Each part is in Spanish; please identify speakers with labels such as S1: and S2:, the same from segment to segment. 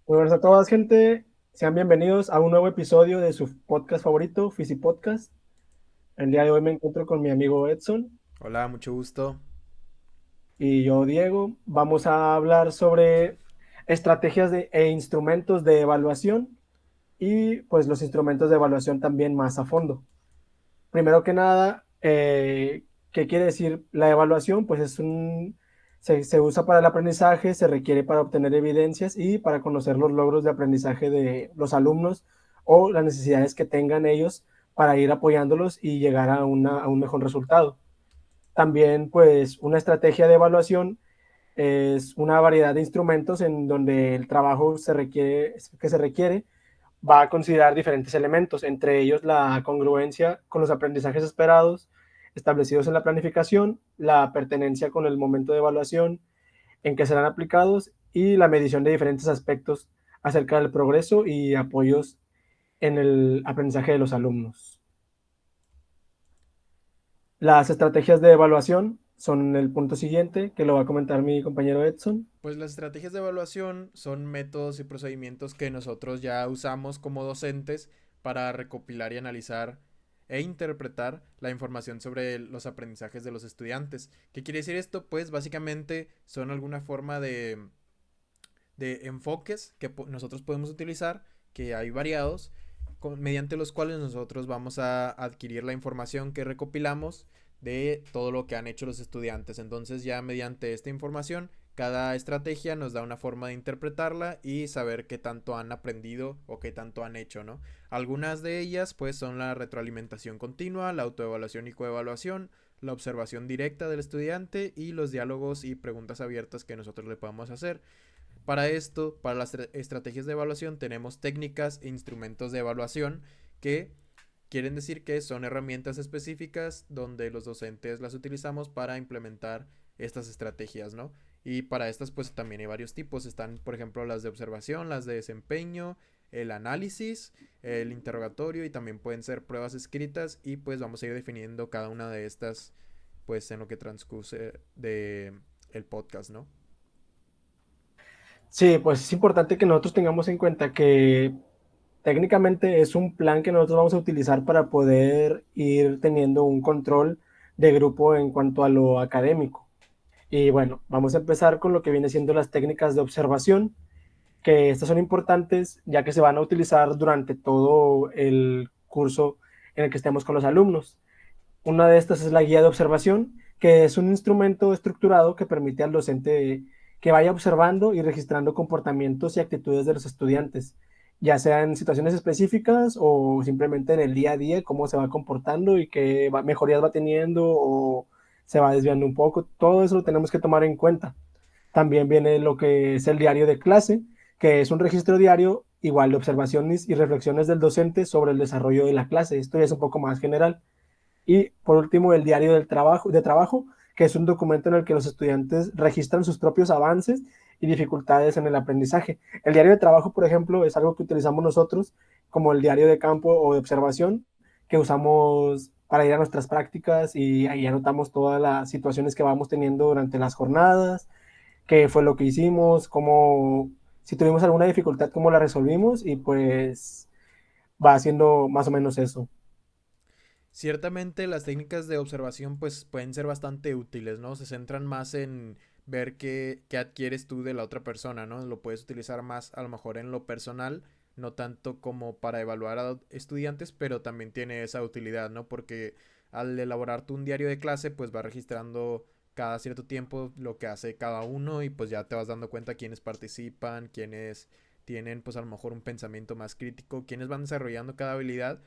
S1: Muy buenas a todas, gente. Sean bienvenidos a un nuevo episodio de su podcast favorito, Fisi Podcast. El día de hoy me encuentro con mi amigo Edson
S2: Hola, mucho gusto.
S1: y yo, Diego. Vamos a hablar sobre estrategias e instrumentos de evaluación y pues los instrumentos de evaluación también más a fondo. Primero que nada, ¿qué quiere decir la evaluación? Pues se usa para el aprendizaje, se requiere para obtener evidencias y para conocer los logros de aprendizaje de los alumnos o las necesidades que tengan ellos para ir apoyándolos y llegar a un mejor resultado. También, pues, una estrategia de evaluación es una variedad de instrumentos en donde el trabajo que se requiere va a considerar diferentes elementos, entre ellos la congruencia con los aprendizajes esperados establecidos en la planificación, la pertenencia con el momento de evaluación en que serán aplicados y la medición de diferentes aspectos acerca del progreso y apoyos en el aprendizaje de los alumnos. Las estrategias de evaluación son el punto siguiente, que lo va a comentar mi compañero Edson.
S2: Pues las estrategias de evaluación son métodos y procedimientos que nosotros ya usamos como docentes para recopilar y analizar e interpretar la información sobre los aprendizajes de los estudiantes. ¿Qué quiere decir esto? Pues básicamente son alguna forma de enfoques que nosotros podemos utilizar, que hay variados, mediante los cuales nosotros vamos a adquirir la información que recopilamos de todo lo que han hecho los estudiantes. Entonces ya mediante esta información, cada estrategia nos da una forma de interpretarla y saber qué tanto han aprendido o qué tanto han hecho, ¿no? Algunas de ellas pues son la retroalimentación continua, la autoevaluación y coevaluación, la observación directa del estudiante y los diálogos y preguntas abiertas que nosotros le podamos hacer. Para esto, para las estrategias de evaluación, tenemos técnicas e instrumentos de evaluación que quieren decir que son herramientas específicas donde los docentes las utilizamos para implementar estas estrategias, ¿no? Y para estas pues también hay varios tipos. Están, por ejemplo, las de observación, las de desempeño, el análisis, el interrogatorio y también pueden ser pruebas escritas y pues vamos a ir definiendo cada una de estas pues en lo que transcurre de el podcast, ¿no?
S1: Sí, pues es importante que nosotros tengamos en cuenta que técnicamente es un plan que nosotros vamos a utilizar para poder ir teniendo un control de grupo en cuanto a lo académico. Y bueno, vamos a empezar con lo que viene siendo las técnicas de observación, que estas son importantes ya que se van a utilizar durante todo el curso en el que estemos con los alumnos. Una de estas es la guía de observación, que es un instrumento estructurado que permite al docente que vaya observando y registrando comportamientos y actitudes de los estudiantes, ya sea en situaciones específicas o simplemente en el día a día, cómo se va comportando y qué mejorías va teniendo o se va desviando un poco. Todo eso lo tenemos que tomar en cuenta. También viene lo que es el diario de clase, que es un registro diario igual de observaciones y reflexiones del docente sobre el desarrollo de la clase. Esto ya es un poco más general. Y por último, el diario de trabajo, que es un documento en el que los estudiantes registran sus propios avances y dificultades en el aprendizaje. El diario de trabajo, por ejemplo, es algo que utilizamos nosotros como el diario de campo o de observación, que usamos para ir a nuestras prácticas y ahí anotamos todas las situaciones que vamos teniendo durante las jornadas, qué fue lo que hicimos, cómo, si tuvimos alguna dificultad, cómo la resolvimos y pues va haciendo más o menos eso.
S2: Ciertamente las técnicas de observación pues pueden ser bastante útiles, ¿no? Se centran más en ver qué adquieres tú de la otra persona, ¿no? Lo puedes utilizar más a lo mejor en lo personal, no tanto como para evaluar a estudiantes, pero también tiene esa utilidad, ¿no? Porque al elaborar tú un diario de clase pues va registrando cada cierto tiempo lo que hace cada uno y pues ya te vas dando cuenta quiénes participan, quiénes tienen pues a lo mejor un pensamiento más crítico, quiénes van desarrollando cada habilidad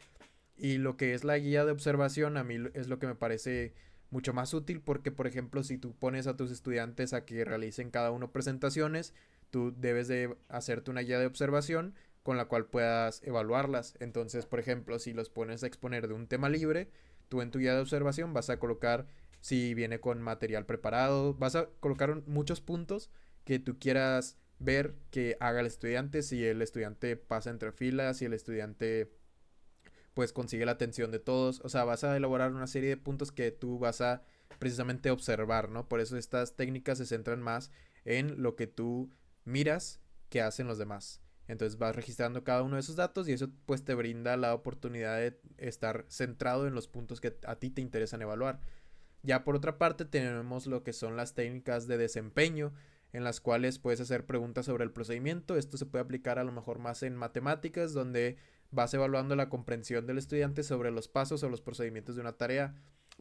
S2: y lo que es la guía de observación a mí es lo que me parece mucho más útil porque, por ejemplo, si tú pones a tus estudiantes a que realicen cada uno presentaciones, tú debes de hacerte una guía de observación con la cual puedas evaluarlas. Entonces, por ejemplo, si los pones a exponer de un tema libre, tú en tu guía de observación vas a colocar si viene con material preparado, vas a colocar muchos puntos que tú quieras ver que haga el estudiante, si el estudiante pasa entre filas, si el estudiante pues consigue la atención de todos. O sea, vas a elaborar una serie de puntos que tú vas a precisamente observar, ¿no? Por eso estas técnicas se centran más en lo que tú miras que hacen los demás. Entonces vas registrando cada uno de esos datos y eso pues te brinda la oportunidad de estar centrado en los puntos que a ti te interesan evaluar. Ya por otra parte tenemos lo que son las técnicas de desempeño, en las cuales puedes hacer preguntas sobre el procedimiento. Esto se puede aplicar a lo mejor más en matemáticas, donde vas evaluando la comprensión del estudiante sobre los pasos o los procedimientos de una tarea.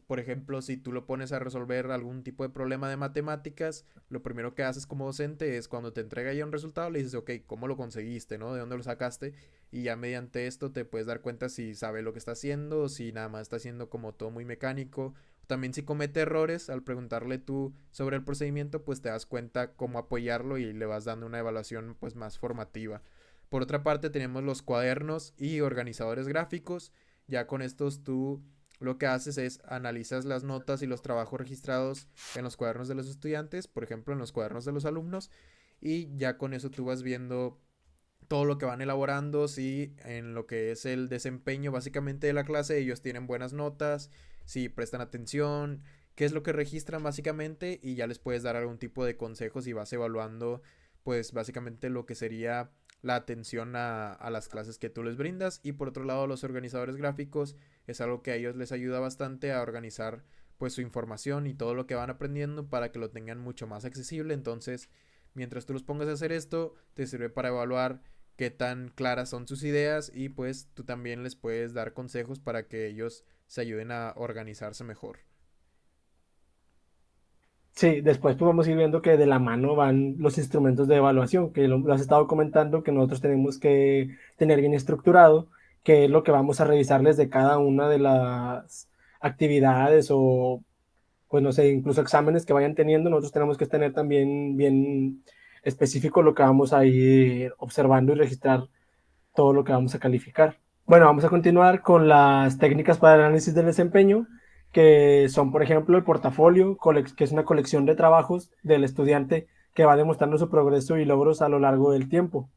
S2: Por ejemplo, si tú lo pones a resolver algún tipo de problema de matemáticas, lo primero que haces como docente es cuando te entrega ya un resultado, le dices, ok, ¿cómo lo conseguiste, no? ¿De dónde lo sacaste? Y ya mediante esto te puedes dar cuenta si sabe lo que está haciendo o si nada más está haciendo como todo muy mecánico. También si comete errores, al preguntarle tú sobre el procedimiento, pues te das cuenta cómo apoyarlo y le vas dando una evaluación pues más formativa. Por otra parte tenemos los cuadernos y organizadores gráficos. Ya con estos tú lo que haces es analizas las notas y los trabajos registrados en los cuadernos de los estudiantes, por ejemplo en los cuadernos de los alumnos, y ya con eso tú vas viendo todo lo que van elaborando, si en lo que es el desempeño básicamente de la clase ellos tienen buenas notas, si prestan atención, qué es lo que registran básicamente y ya les puedes dar algún tipo de consejos y vas evaluando pues básicamente lo que sería la atención a las clases que tú les brindas. Y por otro lado los organizadores gráficos es algo que a ellos les ayuda bastante a organizar pues su información y todo lo que van aprendiendo para que lo tengan mucho más accesible. Entonces mientras tú los pongas a hacer esto te sirve para evaluar qué tan claras son sus ideas y pues tú también les puedes dar consejos para que ellos se ayuden a organizarse mejor.
S1: Sí, después pues vamos a ir viendo que de la mano van los instrumentos de evaluación, que lo has estado comentando, que nosotros tenemos que tener bien estructurado, que es lo que vamos a revisarles de cada una de las actividades o, pues no sé, incluso exámenes que vayan teniendo. Nosotros tenemos que tener también bien específico lo que vamos a ir observando y registrar todo lo que vamos a calificar. Bueno, vamos a continuar con las técnicas para el análisis del desempeño, que son, por ejemplo, el portafolio, que es una colección de trabajos del estudiante que va demostrando su progreso y logros a lo largo del tiempo.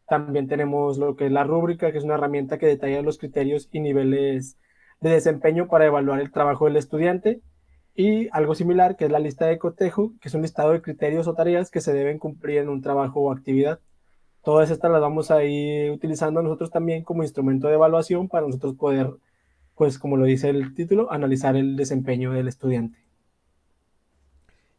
S1: También tenemos lo que es la rúbrica, que es una herramienta que detalla los criterios y niveles de desempeño para evaluar el trabajo del estudiante. Y algo similar, que es la lista de cotejo, que es un listado de criterios o tareas que se deben cumplir en un trabajo o actividad. Todas estas las vamos a ir utilizando nosotros también como instrumento de evaluación para nosotros poder, pues como lo dice el título, analizar el desempeño del estudiante.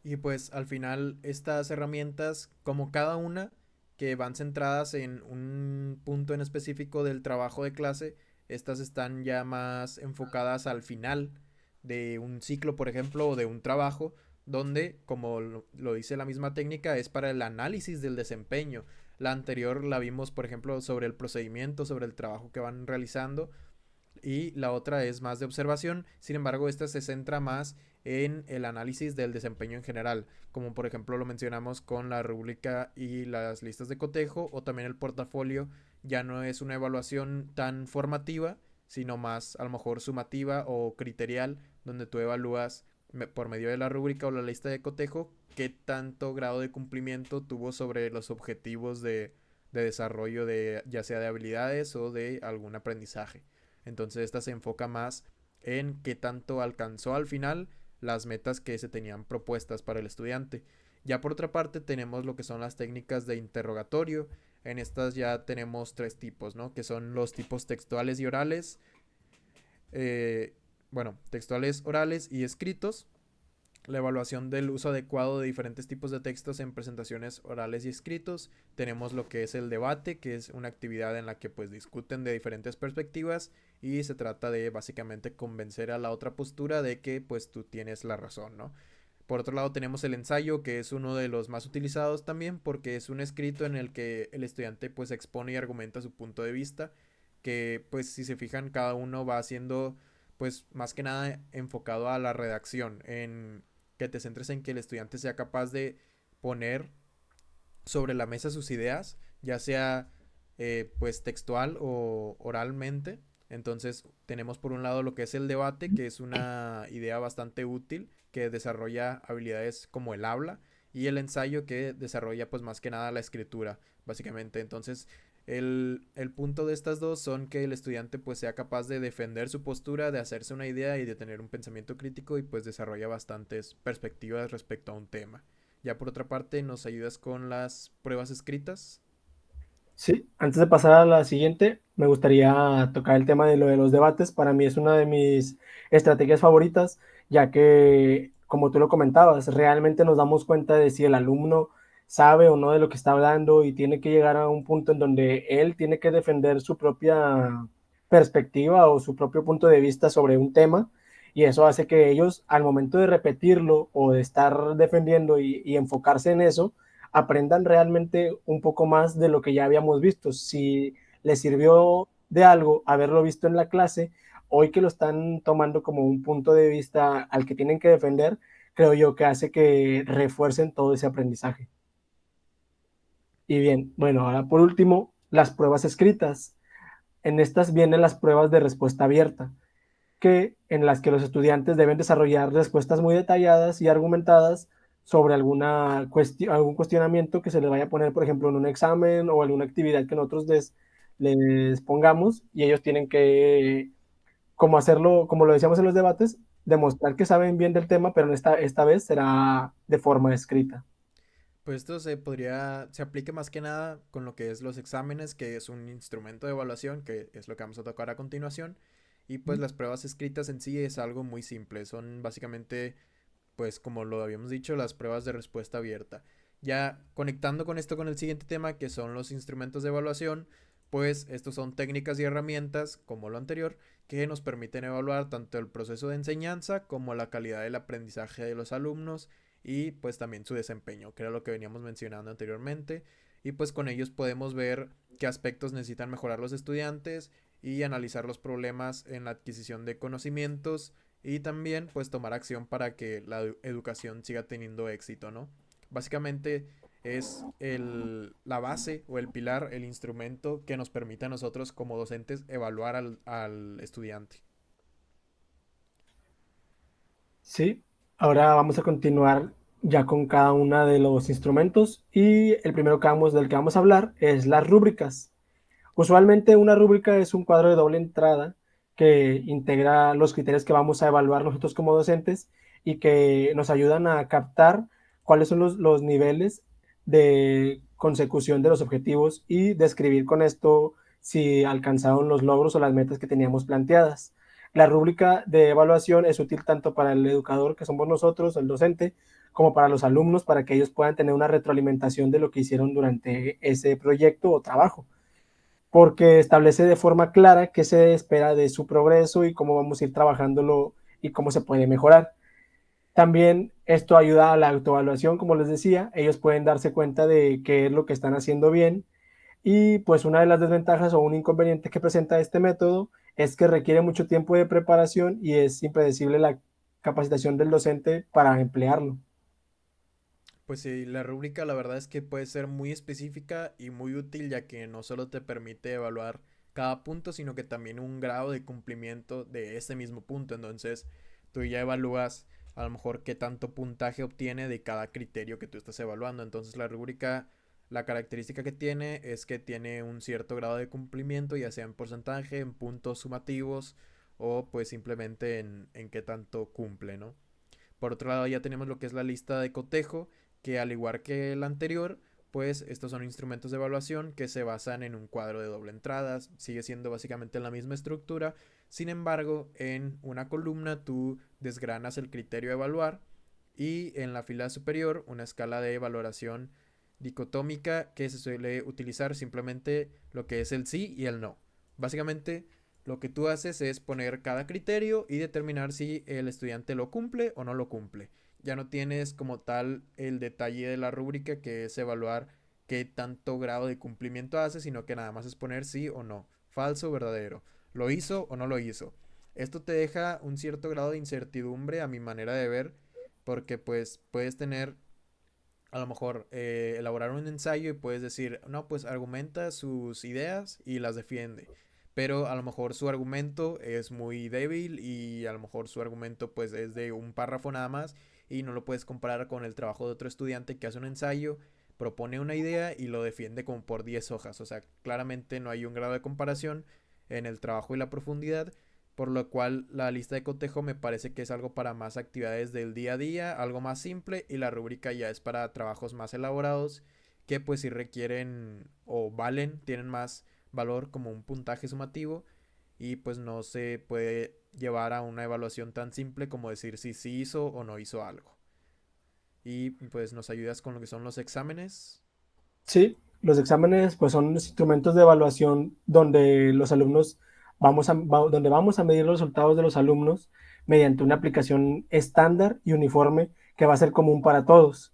S2: Y pues al final estas herramientas, como cada una, que van centradas en un punto en específico del trabajo de clase, estas están ya más enfocadas al final de un ciclo, por ejemplo, o de un trabajo, donde, como lo dice la misma técnica, es para el análisis del desempeño. La anterior la vimos, por ejemplo, sobre el procedimiento, sobre el trabajo que van realizando, y la otra es más de observación. Sin embargo, esta se centra más en el análisis del desempeño en general, como por ejemplo lo mencionamos con la rúbrica y las listas de cotejo, o también el portafolio ya no es una evaluación tan formativa, sino más a lo mejor sumativa o criterial, donde tú evalúas por medio de la rúbrica o la lista de cotejo qué tanto grado de cumplimiento tuvo sobre los objetivos de desarrollo de ya sea de habilidades o de algún aprendizaje. Entonces esta se enfoca más en qué tanto alcanzó al final las metas que se tenían propuestas para el estudiante. Ya por otra parte tenemos lo que son las técnicas de interrogatorio. En estas ya tenemos tres tipos, ¿no? Que son los tipos textuales y orales. Eh, bueno, textuales, orales y escritos. La evaluación del uso adecuado de diferentes tipos de textos en presentaciones orales y escritos. Tenemos lo que es el debate, que es una actividad en la que pues discuten de diferentes perspectivas y se trata de básicamente convencer a la otra postura de que pues tú tienes la razón, ¿no? Por otro lado tenemos el ensayo, que es uno de los más utilizados también porque es un escrito en el que el estudiante pues expone y argumenta su punto de vista, que pues si se fijan cada uno va haciendo pues más que nada enfocado a la redacción, en que te centres en que el estudiante sea capaz de poner sobre la mesa sus ideas, ya sea pues textual o oralmente. Entonces tenemos por un lado lo que es el debate, que es una idea bastante útil, que desarrolla habilidades como el habla, y el ensayo, que desarrolla pues más que nada la escritura, básicamente. Entonces el punto de estas dos son que el estudiante pues sea capaz de defender su postura, de hacerse una idea y de tener un pensamiento crítico y pues desarrolla bastantes perspectivas respecto a un tema. Ya por otra parte nos ayudas con las pruebas escritas.
S1: Sí, antes de pasar a la siguiente, me gustaría tocar el tema de lo de los debates. Para mí es una de mis estrategias favoritas, ya que, como tú lo comentabas, realmente nos damos cuenta de si el alumno sabe o no de lo que está hablando y tiene que llegar a un punto en donde él tiene que defender su propia perspectiva o su propio punto de vista sobre un tema. Y eso hace que ellos, al momento de repetirlo o de estar defendiendo y enfocarse en eso, aprendan realmente un poco más de lo que ya habíamos visto. Si les sirvió de algo haberlo visto en la clase, hoy que lo están tomando como un punto de vista al que tienen que defender, creo yo que hace que refuercen todo ese aprendizaje. Y bien, bueno, ahora por último, las pruebas escritas. En estas vienen las pruebas de respuesta abierta, que en las que los estudiantes deben desarrollar respuestas muy detalladas y argumentadas sobre algún cuestionamiento que se les vaya a poner, por ejemplo, en un examen o alguna actividad que nosotros les pongamos y ellos tienen que, como hacerlo, como lo decíamos en los debates, demostrar que saben bien del tema, pero esta vez será de forma escrita.
S2: Pues esto se aplica más que nada con lo que es los exámenes, que es un instrumento de evaluación, que es lo que vamos a tocar a continuación. Y pues las pruebas escritas en sí es algo muy simple, son básicamente, pues como lo habíamos dicho, las pruebas de respuesta abierta. Ya conectando con esto con el siguiente tema, que son los instrumentos de evaluación, pues estos son técnicas y herramientas, como lo anterior, que nos permiten evaluar tanto el proceso de enseñanza como la calidad del aprendizaje de los alumnos y pues también su desempeño, que era lo que veníamos mencionando anteriormente. Y pues con ellos podemos ver qué aspectos necesitan mejorar los estudiantes y analizar los problemas en la adquisición de conocimientos y también pues tomar acción para que la educación siga teniendo éxito, ¿no? Básicamente es la base o el pilar, el instrumento que nos permite a nosotros como docentes evaluar al estudiante.
S1: Sí, ahora vamos a continuar ya con cada uno de los instrumentos y el primero del que vamos a hablar es las rúbricas. Usualmente una rúbrica es un cuadro de doble entrada que integra los criterios que vamos a evaluar nosotros como docentes y que nos ayudan a captar cuáles son los niveles de consecución de los objetivos y describir con esto si alcanzaron los logros o las metas que teníamos planteadas. La rúbrica de evaluación es útil tanto para el educador, que somos nosotros, el docente, como para los alumnos, para que ellos puedan tener una retroalimentación de lo que hicieron durante ese proyecto o trabajo, porque establece de forma clara qué se espera de su progreso y cómo vamos a ir trabajándolo y cómo se puede mejorar. También esto ayuda a la autoevaluación, como les decía, ellos pueden darse cuenta de qué es lo que están haciendo bien y pues una de las desventajas o un inconveniente que presenta este método es que requiere mucho tiempo de preparación y es impredecible la capacitación del docente para emplearlo.
S2: Pues sí, la rúbrica la verdad es que puede ser muy específica y muy útil ya que no solo te permite evaluar cada punto, sino que también un grado de cumplimiento de ese mismo punto. Entonces, tú ya evalúas a lo mejor qué tanto puntaje obtiene de cada criterio que tú estás evaluando. Entonces, la rúbrica, la característica que tiene es que tiene un cierto grado de cumplimiento, ya sea en porcentaje, en puntos sumativos o pues simplemente en qué tanto cumple, ¿no? Por otro lado, ya tenemos lo que es la lista de cotejo, que al igual que el anterior, pues estos son instrumentos de evaluación que se basan en un cuadro de doble entrada, sigue siendo básicamente la misma estructura, sin embargo, en una columna tú desgranas el criterio a evaluar y en la fila superior una escala de valoración dicotómica que se suele utilizar simplemente lo que es el sí y el no. Básicamente lo que tú haces es poner cada criterio y determinar si el estudiante lo cumple o no lo cumple. Ya no tienes como tal el detalle de la rúbrica que es evaluar qué tanto grado de cumplimiento hace, sino que nada más es poner sí o no, falso o verdadero, lo hizo o no lo hizo. Esto te deja un cierto grado de incertidumbre a mi manera de ver, porque pues puedes tener a lo mejor elaborar un ensayo y puedes decir, no, pues argumenta sus ideas y las defiende. Pero a lo mejor su argumento es muy débil y a lo mejor su argumento pues es de un párrafo nada más y no lo puedes comparar con el trabajo de otro estudiante que hace un ensayo, propone una idea y lo defiende como por 10 hojas. O sea, claramente no hay un grado de comparación en el trabajo y la profundidad, por lo cual la lista de cotejo me parece que es algo para más actividades del día a día, algo más simple, y la rúbrica ya es para trabajos más elaborados que pues si requieren o valen, tienen más valor como un puntaje sumativo y pues no se puede llevar a una evaluación tan simple como decir si sí hizo o no hizo algo. Y pues nos ayudas con lo que son los exámenes.
S1: Sí, los exámenes pues son los instrumentos de evaluación donde los alumnos donde vamos a medir los resultados de los alumnos mediante una aplicación estándar y uniforme que va a ser común para todos,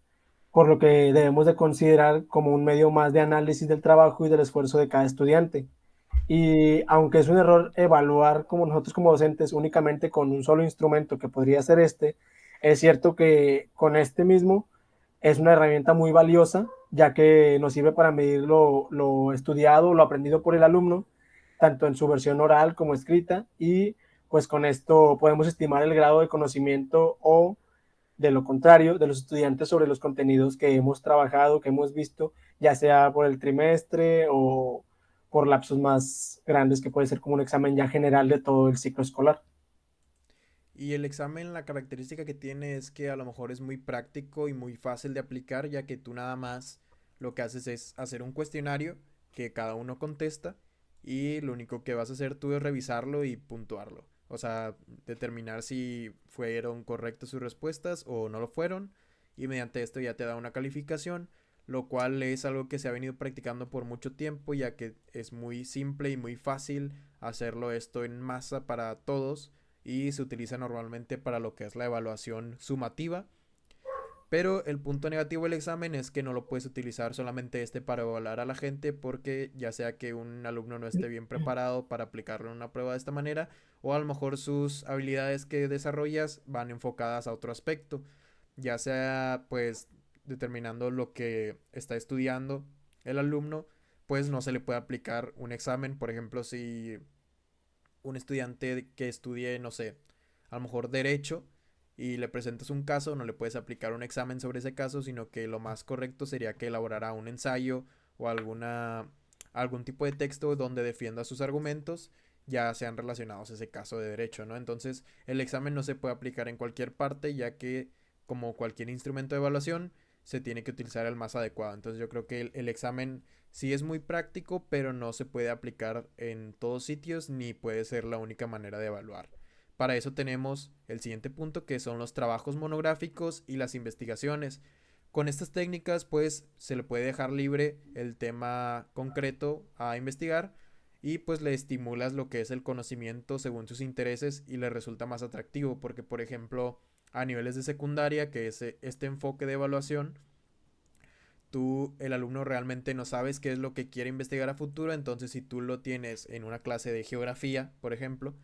S1: por lo que debemos de considerar como un medio más de análisis del trabajo y del esfuerzo de cada estudiante. Y aunque es un error evaluar como nosotros como docentes únicamente con un solo instrumento que podría ser este, es cierto que con este mismo es una herramienta muy valiosa, ya que nos sirve para medir lo estudiado, lo aprendido por el alumno, tanto en su versión oral como escrita, y pues con esto podemos estimar el grado de conocimiento o de lo contrario de los estudiantes sobre los contenidos que hemos trabajado, que hemos visto, ya sea por el trimestre o por lapsos más grandes, que puede ser como un examen ya general de todo el ciclo escolar.
S2: Y el examen, la característica que tiene es que a lo mejor es muy práctico y muy fácil de aplicar, ya que tú nada más lo que haces es hacer un cuestionario que cada uno contesta y lo único que vas a hacer tú es revisarlo y puntuarlo. O sea, determinar si fueron correctas sus respuestas o no lo fueron y mediante esto ya te da una calificación, lo cual es algo que se ha venido practicando por mucho tiempo, ya que es muy simple y muy fácil hacerlo esto en masa para todos y se utiliza normalmente para lo que es la evaluación sumativa. Pero el punto negativo del examen es que no lo puedes utilizar solamente este para evaluar a la gente porque ya sea que un alumno no esté bien preparado para aplicarlo en una prueba de esta manera o a lo mejor sus habilidades que desarrollas van enfocadas a otro aspecto, ya sea pues determinando lo que está estudiando el alumno, pues no se le puede aplicar un examen. Por ejemplo, si un estudiante que estudie, no sé, a lo mejor derecho y le presentas un caso, no le puedes aplicar un examen sobre ese caso, sino que lo más correcto sería que elaborara un ensayo o algún tipo de texto donde defienda sus argumentos, ya sean relacionados a ese caso de derecho, ¿no? Entonces, el examen no se puede aplicar en cualquier parte, ya que, como cualquier instrumento de evaluación, se tiene que utilizar el más adecuado. Entonces, yo creo que el examen sí es muy práctico, pero no se puede aplicar en todos sitios ni puede ser la única manera de evaluar. Para eso tenemos el siguiente punto, que son los trabajos monográficos y las investigaciones. Con estas técnicas pues se le puede dejar libre el tema concreto a investigar y pues le estimulas lo que es el conocimiento según sus intereses y le resulta más atractivo porque por ejemplo a niveles de secundaria, que es este enfoque de evaluación, tú, el alumno realmente no sabes qué es lo que quiere investigar a futuro, entonces si tú lo tienes en una clase de geografía, por ejemplo,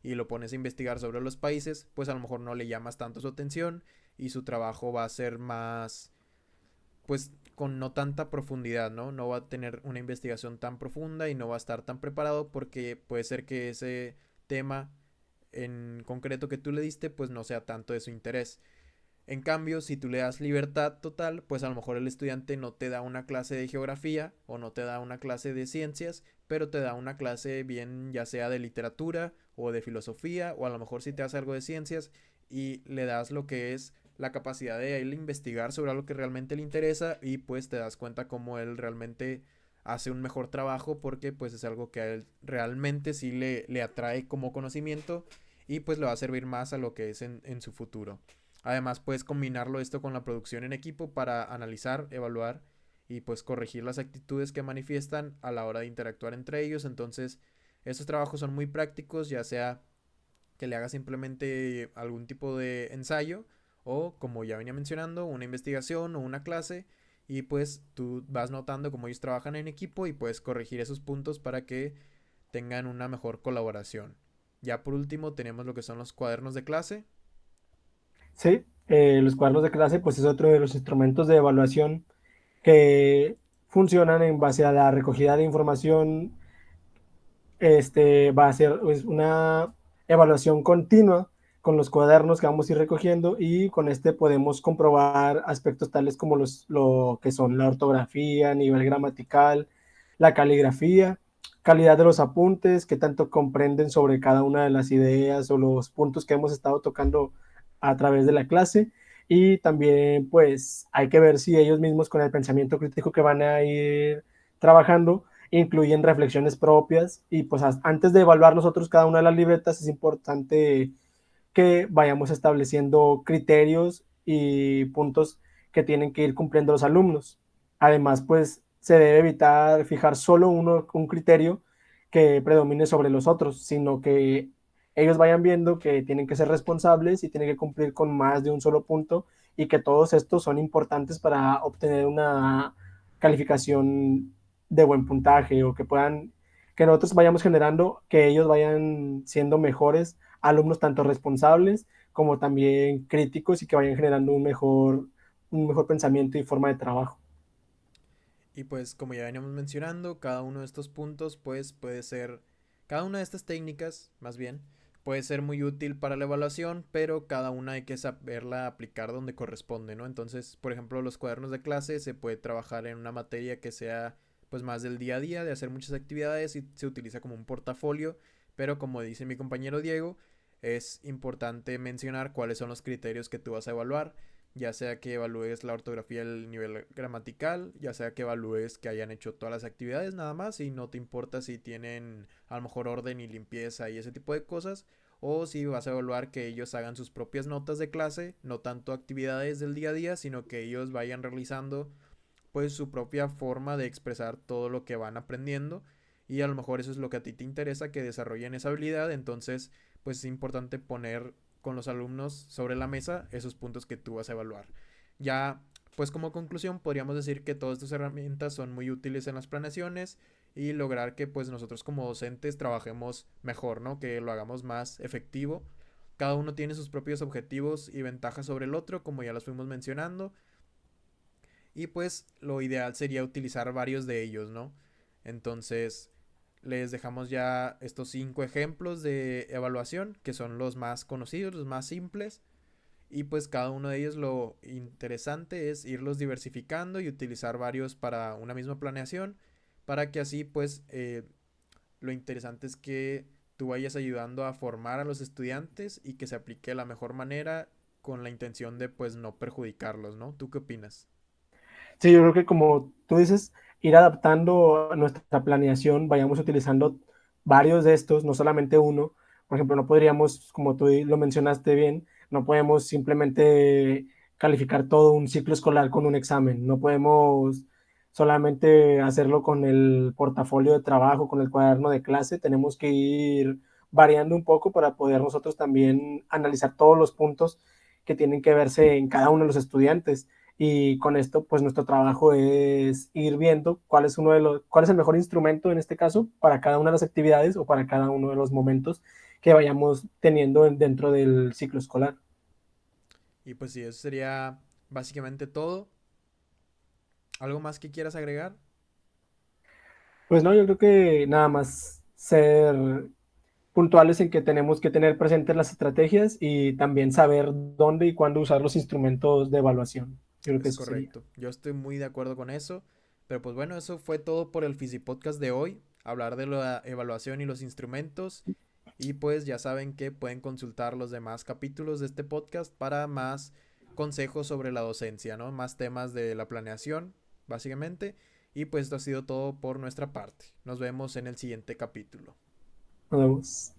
S2: y lo pones a investigar sobre los países, pues a lo mejor no le llamas tanto su atención y su trabajo va a ser más, pues con no tanta profundidad, ¿no? No va a tener una investigación tan profunda y no va a estar tan preparado porque puede ser que ese tema en concreto que tú le diste, pues no sea tanto de su interés. En cambio, si tú le das libertad total, pues a lo mejor el estudiante no te da una clase de geografía o no te da una clase de ciencias, pero te da una clase bien ya sea de literatura o de filosofía o a lo mejor si te hace algo de ciencias y le das lo que es la capacidad de él investigar sobre algo que realmente le interesa y pues te das cuenta cómo él realmente hace un mejor trabajo porque pues es algo que a él realmente sí le atrae como conocimiento y pues le va a servir más a lo que es en su futuro. Además, puedes combinarlo esto con la producción en equipo para analizar, evaluar y pues corregir las actitudes que manifiestan a la hora de interactuar entre ellos. Entonces, estos trabajos son muy prácticos, ya sea que le hagas simplemente algún tipo de ensayo o, como ya venía mencionando, una investigación o una clase y pues tú vas notando cómo ellos trabajan en equipo y puedes corregir esos puntos para que tengan una mejor colaboración. Ya por último tenemos lo que son los cuadernos de clase.
S1: Sí, los cuadernos de clase pues es otro de los instrumentos de evaluación que funcionan en base a la recogida de información. Va a ser pues, una evaluación continua con los cuadernos que vamos a ir recogiendo y con este podemos comprobar aspectos tales como lo que son la ortografía, nivel gramatical, la caligrafía, calidad de los apuntes, qué tanto comprenden sobre cada una de las ideas o los puntos que hemos estado tocando a través de la clase y también pues hay que ver si ellos mismos con el pensamiento crítico que van a ir trabajando incluyen reflexiones propias y pues antes de evaluar nosotros cada una de las libretas es importante que vayamos estableciendo criterios y puntos que tienen que ir cumpliendo los alumnos. Además, pues se debe evitar fijar solo un criterio que predomine sobre los otros, sino que ellos vayan viendo que tienen que ser responsables y tienen que cumplir con más de un solo punto y que todos estos son importantes para obtener una calificación de buen puntaje o que puedan, que nosotros vayamos generando, que ellos vayan siendo mejores alumnos tanto responsables como también críticos y que vayan generando un mejor pensamiento y forma de trabajo.
S2: Y pues como ya veníamos mencionando, cada uno de estos puntos pues puede ser, cada una de estas técnicas más bien, puede ser muy útil para la evaluación, pero cada una hay que saberla aplicar donde corresponde, ¿no? Entonces, por ejemplo, los cuadernos de clase se puede trabajar en una materia que sea pues más del día a día, de hacer muchas actividades y se utiliza como un portafolio, pero como dice mi compañero Diego, es importante mencionar cuáles son los criterios que tú vas a evaluar, ya sea que evalúes la ortografía el nivel gramatical, ya sea que evalúes que hayan hecho todas las actividades nada más y no te importa si tienen a lo mejor orden y limpieza y ese tipo de cosas, o si vas a evaluar que ellos hagan sus propias notas de clase, no tanto actividades del día a día, sino que ellos vayan realizando pues su propia forma de expresar todo lo que van aprendiendo y a lo mejor eso es lo que a ti te interesa, que desarrollen esa habilidad, entonces pues es importante poner con los alumnos sobre la mesa esos puntos que tú vas a evaluar. Ya pues como conclusión podríamos decir que todas estas herramientas son muy útiles en las planeaciones y lograr que pues nosotros como docentes trabajemos mejor, ¿no? Que lo hagamos más efectivo. Cada uno tiene sus propios objetivos y ventajas sobre el otro, como ya los fuimos mencionando, y pues lo ideal sería utilizar varios de ellos, ¿no? Entonces les dejamos ya estos 5 ejemplos de evaluación, que son los más conocidos, los más simples. Y pues cada uno de ellos lo interesante es irlos diversificando y utilizar varios para una misma planeación, para que así pues lo interesante es que tú vayas ayudando a formar a los estudiantes y que se aplique de la mejor manera con la intención de pues no perjudicarlos, ¿no? ¿Tú qué opinas?
S1: Sí, yo creo que como tú dices, ir adaptando a nuestra planeación, vayamos utilizando varios de estos, no solamente uno. Por ejemplo, no podríamos, como tú lo mencionaste bien, no podemos simplemente calificar todo un ciclo escolar con un examen. No podemos solamente hacerlo con el portafolio de trabajo, con el cuaderno de clase. Tenemos que ir variando un poco para poder nosotros también analizar todos los puntos que tienen que verse en cada uno de los estudiantes y con esto pues nuestro trabajo es ir viendo cuál es el mejor instrumento en este caso para cada una de las actividades o para cada uno de los momentos que vayamos teniendo dentro del ciclo escolar.
S2: Y pues sí, eso sería básicamente todo. ¿Algo más que quieras agregar?
S1: Pues no, yo creo que nada más ser puntuales en que tenemos que tener presentes las estrategias y también saber dónde y cuándo usar los instrumentos de evaluación. Yo creo que
S2: Es
S1: eso sería.
S2: correcto. Yo estoy muy de acuerdo con eso. Pero pues bueno, eso fue todo por el Podcast de hoy. Hablar de la evaluación y los instrumentos. Y pues ya saben que pueden consultar los demás capítulos de este podcast para más consejos sobre la docencia, ¿no? Más temas de la planeación, básicamente. Y pues esto ha sido todo por nuestra parte. Nos vemos en el siguiente capítulo.
S1: Nos vemos.